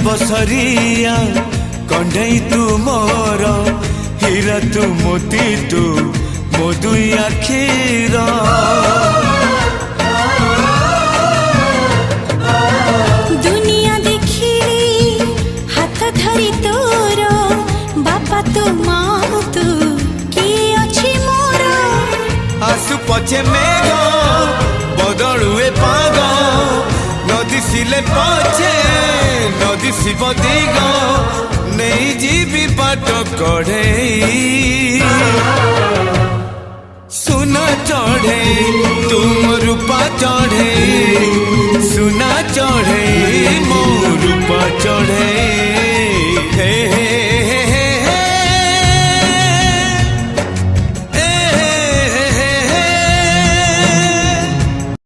बसरिया कंढई तू मोर हीरा तू मोती तू मो दुई आखिर दुनिया देखी हाथ धरी तोर बापा तू माँ तू किए अच्छी मोर आसु पछे मेघ बदलुए पाग नदी सिले पछे नदी शिव दिग नहीं जीवी बाट कढ़े सुन चढ़े तुम